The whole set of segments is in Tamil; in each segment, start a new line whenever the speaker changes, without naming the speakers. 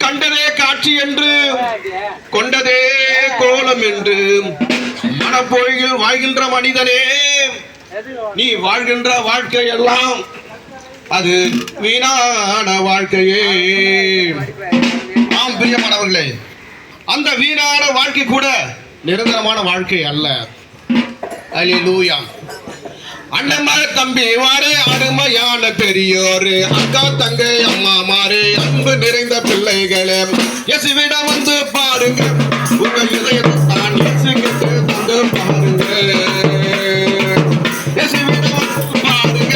கண்டதே காட்சி என்று கொண்டதே கோலம் என்று மனப்பொழியில் வாழ்கின்ற மனிதனே, நீ வாழ்கின்ற வாழ்க்கை எல்லாம் அது வீணான வாழ்க்கையே. ஆம் பிரியமானவர்களே, அந்த வீணான வாழ்க்கை கூட நிரந்தரமான வாழ்க்கை அல்ல. அல்லேலூயா. அண்ணன்மார தம்பி வாரே, அருமையான பெரியோரு, அக்கா தங்கை அம்மா மாறே, அன்பு நிறைந்த பிள்ளைகளே, இயேசுவிடம் வந்து பாருங்க, உங்க இதயத்தை தான் இயேசுகிட்ட தந்து பாருங்க. இயேசுவிடம் வந்து பாருங்க,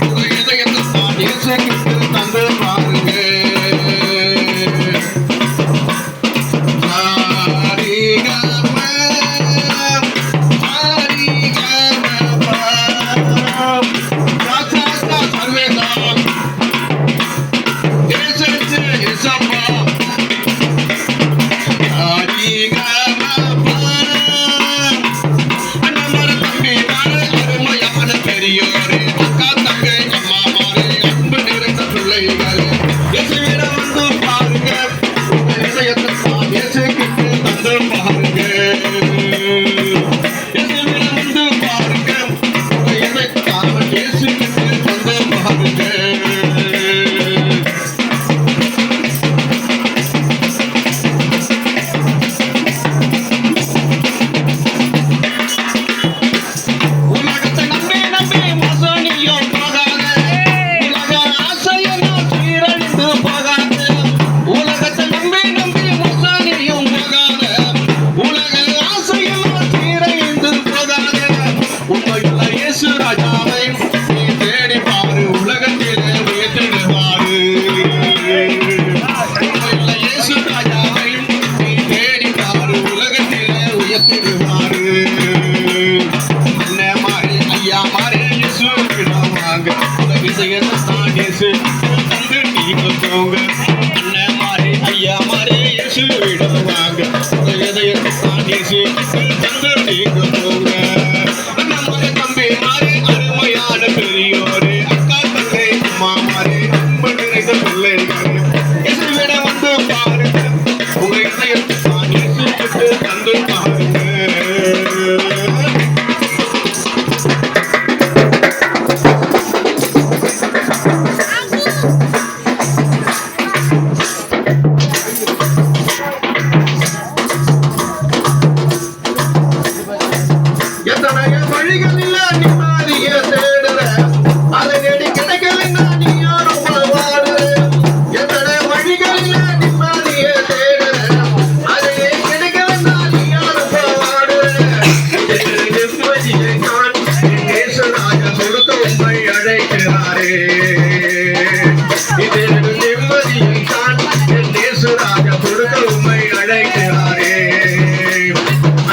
உங்க இதயத்தை தான் இயேசுகிட்ட தந்து பாருங்க.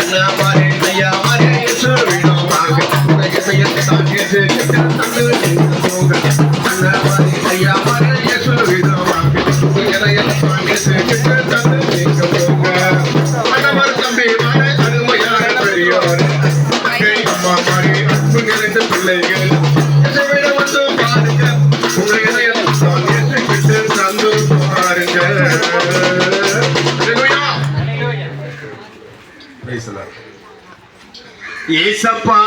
அண்ணா மாறே ஐயா மாறே இயேசுவிடம்
தேச பிள்ளைகள் என்னை விட வந்து பாருங்க உங்களை இதயத்தால் ஏற்றுக்கிட்டு சந்தோஷம் பாருங்க. ஏசப்பா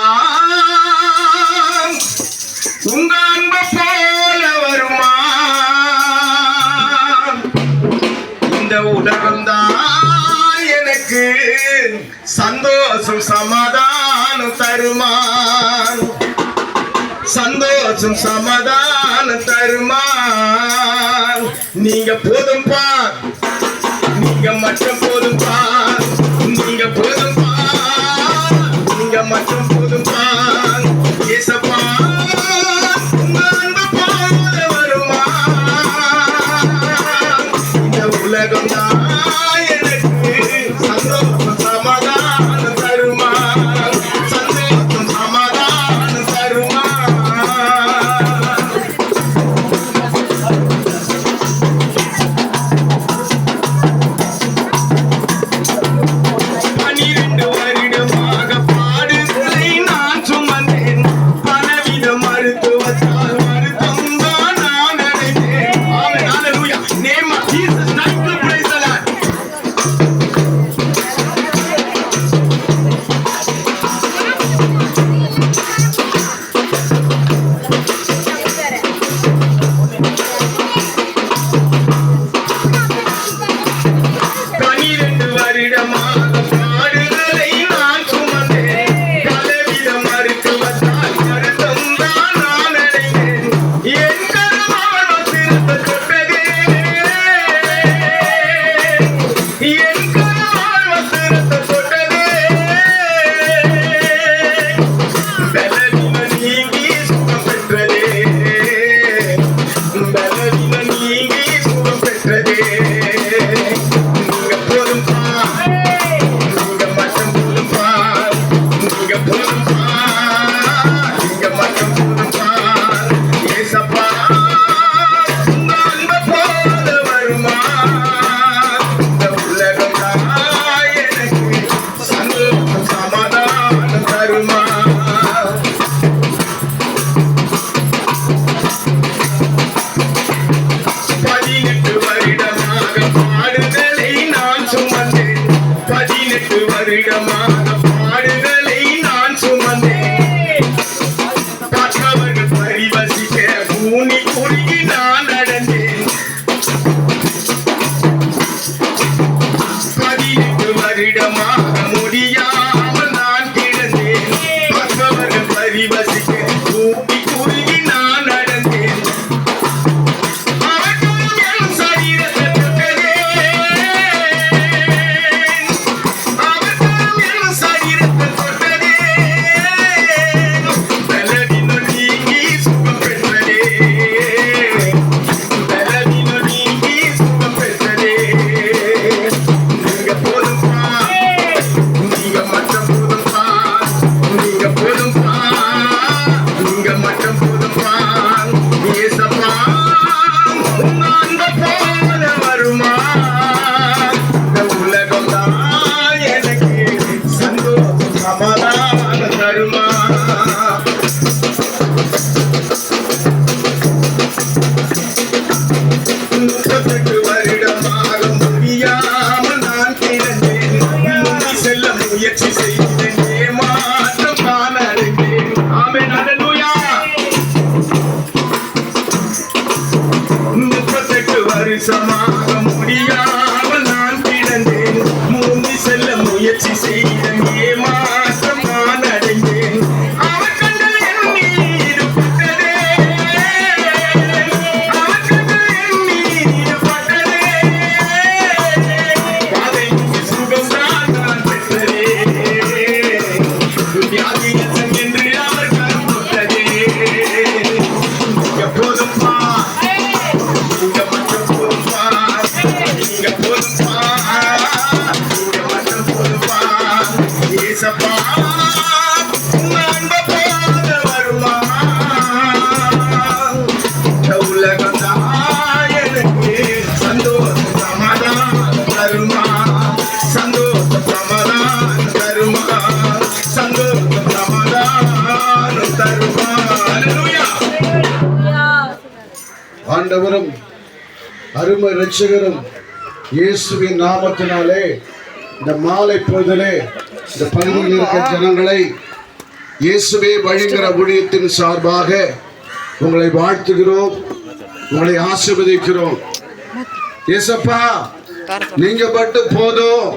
உங்க அன்ப போல வருமா இந்த உலகம்தான் எனக்கு சந்தோஷம் சமாதானம் தருமா சந்தோஷம் சமாதானம் தருமா நீங்க போதும்பா நீங்க மட்டும் போதும்பா நீங்க போதும்பா நீங்க மட்டும் போதும்பா ஏசப்பா உங்க அன்பு போல வருமா இந்த உலகம் தான் எனக்கு சந்தோஷம் சமாதானம் தருமா சந்தோஷம் சமாதானம் தருமா.
வருஷமாக முடியாமல் நான் கிடந்தேன். மூந்தி செல்ல முயற்சி செய்தேன், ஏமாற்றம் நான் அடைந்தேன். அவர் கண்கள் என் மீது பட்டதே, அவர் கண்கள் என் மீது பட்டதே. பாதைக்கு சுகம்தான் நான் பெற்றதே, வியாதிகள் என்று அவர் கரம் தொட்டதே. எப்போதும்
ஆண்டவரும் அருமை இரட்சகரும் இயேசுவின் நாமத்தினாலே இந்த மாலை பொழுதிலே இந்த பகுதியில் இருக்கிற ஜனங்களை இயேசுவே வழிங்கிற ஊழியத்தின் சார்பாக உங்களை வாழ்த்துகிறோம், உங்களை ஆசீர்வதிக்கிறோம். இயேசப்பா, நீங்க மட்டும் போதும்.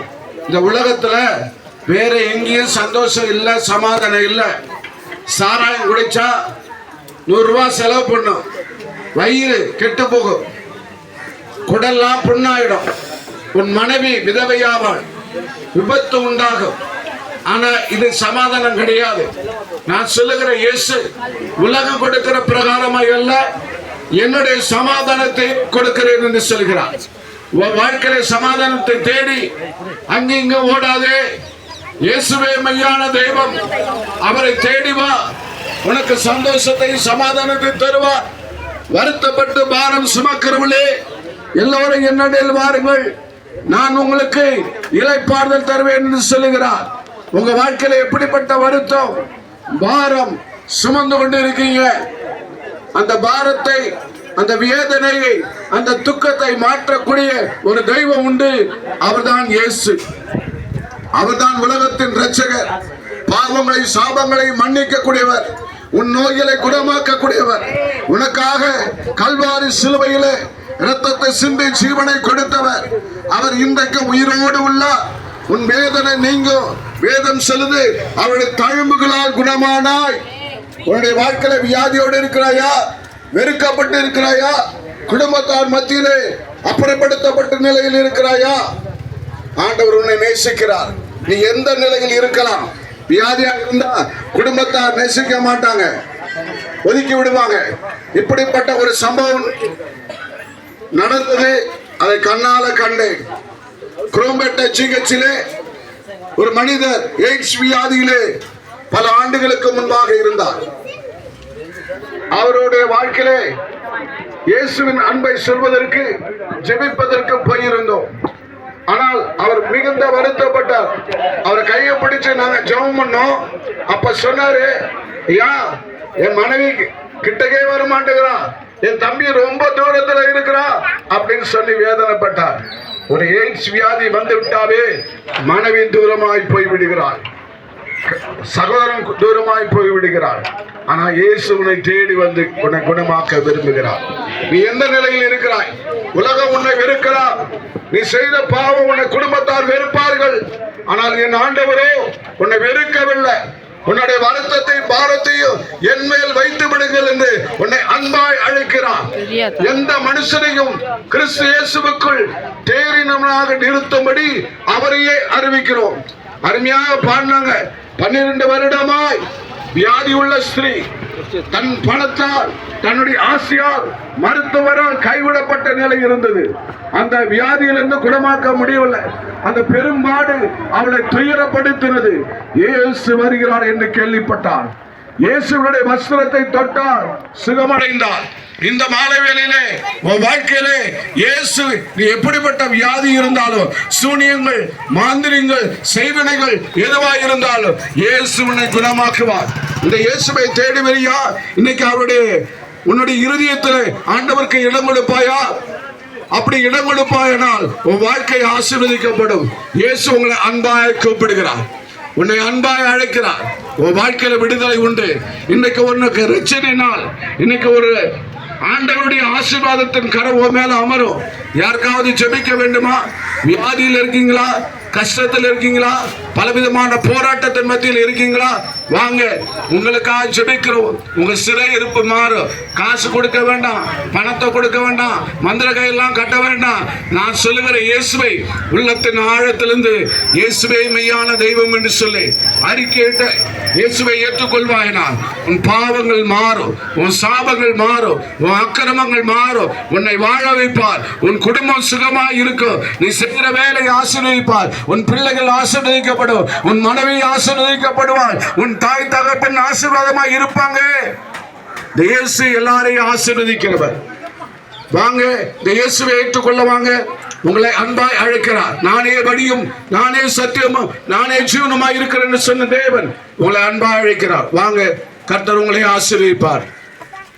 இந்த உலகத்துல வேற எங்கேயும் சந்தோஷம் இல்லை, சமாதானம் இல்லை. சாராயம் குடிச்சா 100 ரூபாய் செலவு பண்ணும், வயிறு கெட்டு போகும், குடல்லாம் புண்ணாயிடும், உன் மனைவி விதவையாவாள், விபத்து உண்டாகும். ஆனா இது சமாதானம் கிடையாது. நான் சொல்லுகிற இயேசு உலகம் கொடுக்கிற பிரகாரமாய் அல்ல, என்னுடைய சமாதானத்தை கொடுக்கிறேன் என்று சொல்கிறார். உன் வாழ்க்கையில சமாதானத்தை தேடி அங்க இங்க ஓடாதே. இயேசுவே மெய்யான தெய்வம், அவரை தேடி வா, உனக்கு சந்தோஷத்தை சமாதானத்தை தருவார். வருத்தப்பட்டு பாரம் சுமக்கிறவர்களே எல்லோரும் என்னிடத்தில் வாருங்கள், நான் உங்களுக்கு இளைப்பாறுதல் தருவேன் என்று சொல்லுகிறார். உங்க வாழ்க்கையில எப்படிப்பட்ட வருத்தம் பாரம் சுமந்து கொண்டு இருக்கீங்க, அந்த பாரத்தை, அந்த வேதனையை, அந்த துக்கத்தை மாற்றக்கூடிய ஒரு தெய்வம் உண்டு. அவர்தான் இயேசு. அவர்தான் உலகத்தின் இரட்சகர். பாவங்களை சாபங்களை மன்னிக்கக்கூடியவர், உன் நோய்களை குணமாக்கக்கூடியவர். உனக்காக கல்வாரி சிலுவையிலே இரத்தத்தை சிந்தி ஜீவனை கொடுத்தவர். அவர் இன்றைக்கு உயிரோடு உள்ளார். உன் வேதனை நீங்கும். வேதம் சொல்லுது, அவருடைய தழும்புகளால் குணமானாய். உன்னுடைய வாழ்க்கையில வியாதியோடு இருக்கிறாயா, வெறுக்கப்பட்டு இருக்கிறாயா, குடும்பத்தார் மத்தியிலே அப்புறப்படுத்தப்பட்ட நிலையில் இருக்கிறாயா? ஆண்டவர் உன்னை நேசிக்கிறார். நீ எந்த நிலையில் இருக்கலாம். வியாதியா இருந்தா குடும்பத்தார் நேசிக்க மாட்டாங்க, ஒதுக்கி விடுவாங்க. இப்படிப்பட்ட ஒரு சம்பவம் நடந்தது, அதை கண்ணால கண்டேன். குரோம்பேட்டை ஜிஹெச்சிலே ஒரு மனிதர் எய்ட்ஸ் வியாதியிலே பல ஆண்டுகளுக்கு முன்பாக இருந்தார். அவருடைய வாழ்க்கையிலே இயேசுவின் அன்பை சொல்வதற்கு ஜெபிப்பதற்கு போயிருந்தோம். ஆனால் அவர் மிகுந்த வருத்தப்பட்டார். அவர் கையை பிடிச்சு நாங்க ஜெபம் பண்ணோம். அப்ப சொன்னாரு, ஐயா, என் மனைவி கிட்டக்கே வர மாட்டேங்கிறான், என் தம்பி ரொம்ப தூரத்துல இருக்கிறா அப்படின்னு சொல்லி வேதனைப்பட்டார். ஒரு எய்ட்ஸ் வியாதி வந்து விட்டாவே மனைவி தூரமாய் போய் விடுகிறாள், சகோதரன் தூரமாய் போய் விடுகிறாள். ஆனா இயேசு உன்னை தேடி வந்து உன்னை குணமாக்க விரும்புகிறார். நீ எந்த நிலையில் இருக்கிறாய்? உலகம் உன்னை வெறுக்கலாம். நீ செய்த பாவம் உன்னை குடும்பத்தார் வெறுப்பார்கள். ஆனால் என் ஆண்டவரோ உன்னை வெறுக்கவில்லை. உன்னுடைய வருத்தத்தை பாரத்தையும் என் மேல் வைத்து விடுங்கள் என்று உன்னை அன்பாய் அழைக்கிறார். எந்த மனுஷனையும் கிறிஸ்து இயேசுவுக்குள் தேறினவனாக நிறுத்தும்படி அவரையே அறிவிக்கிறோம். அருமையாக பாடினாங்க. 12 வருடமாய் வியாதி உள்ள ஸ்திரீ தன் பணத்தால், தன்னுடைய ஆசையால், மருத்துவரால் கைவிடப்பட்ட நிலை இருந்தது. அந்த வியாதியிலிருந்து குணமாக்க முடியவில்லை. அந்த பெரும்பாடு அவளை துயரப்படுத்தினது. இயேசு வருகிறார் என்று கேள்விப்பட்டார். இயேசுடைய வஸ்திரத்தை தொட்டால் சுகமடைந்தார். இந்த மாலை வேளையிலே உன் வாழ்க்கையிலே இயேசு, நீ எப்படிப்பட்ட வியாதி இருந்தாலும், சூனியங்கள், மாந்திரிகள், செய்வினைகள் எதுவாக இருந்தாலும் இயேசு உன்னை குணமாக்குவார். இந்த இயேசுவை தேடி வரியா? இன்னைக்கு அவருடைய உன்னுடைய இருதயத்தில் ஆண்டவருக்கு இடம் கொடுப்பாயா? அப்படி இடம் கொடுப்பாயனால் உன் வாழ்க்கை ஆசீர்வதிக்கப்படும். இயேசு உங்களை அன்பாய் கூப்பிடுகிறார், உன்னை அன்பாய் அழைக்கிறார். உன் வாழ்க்கையில விடுதலை உண்டு. இன்னைக்கு உனக்கு ரட்சணை நாள். இன்னைக்கு ஒரு ஆண்டவருடைய ஆசீர்வாதத்தின் கரம் உன் மேல அமரும். யாருக்காவது ஜெபிக்க வேண்டுமா? வியாதியில் இருக்கீங்களா? கஷ்டத்தில் இருக்கீங்களா? பலவிதமான போராட்டத்தின் மத்தியில் இருக்கீங்களா? வாங்க, உங்களுக்காக ஜெபிக்கிறோம். உங்க சிறை இருப்பு மாறும். காசு கொடுக்க வேண்டாம், பணத்தை கொடுக்க வேண்டாம், மந்திர கையெல்லாம் கட்ட வேண்டாம். நான் சொல்லுகிற இயேசுவை உள்ளத்தின் ஆழத்திலிருந்து இயேசுவே மெய்யான தெய்வம் என்று சொல்லி அறிக்கையிட்ட இயேசுவை ஏற்றுக்கொள்வாயினால் உன் பாவங்கள் மாறும், உன் சாபங்கள் மாறும், உன் அக்கிரமங்கள் மாறும். உன்னை வாழ வைப்பார். உன் குடும்பம் சுகமாய் இருக்கும். நீ செய்கிற வேலை ஆசீர்வதிப்பார். உன் பிள்ளைகள் ஆசீர்வதிக்கப்படும். உன் மனைவி ஆசீர்வதிக்கப்படுவாள். உன் தாய் தகப்பன் ஆசீர்வாதமாய் இருப்பாங்க. இயேசு எல்லாரையும் ஆசீர்வதிக்கிறவர். வாங்க, இந்த இயேசுவை ஏற்றுக்கொள்ள வாங்க. உங்களை அன்பாய் அழைக்கிறார். நானே வழியும், நானே சத்தியமும், நானே ஜீவனுமாய் இருக்கிறேன் என்று சொன்ன தேவன் உங்களை அன்பாய் அழைக்கிறார். வாங்க, கர்த்தர் உங்களை ஆசீர்வதிப்பார்.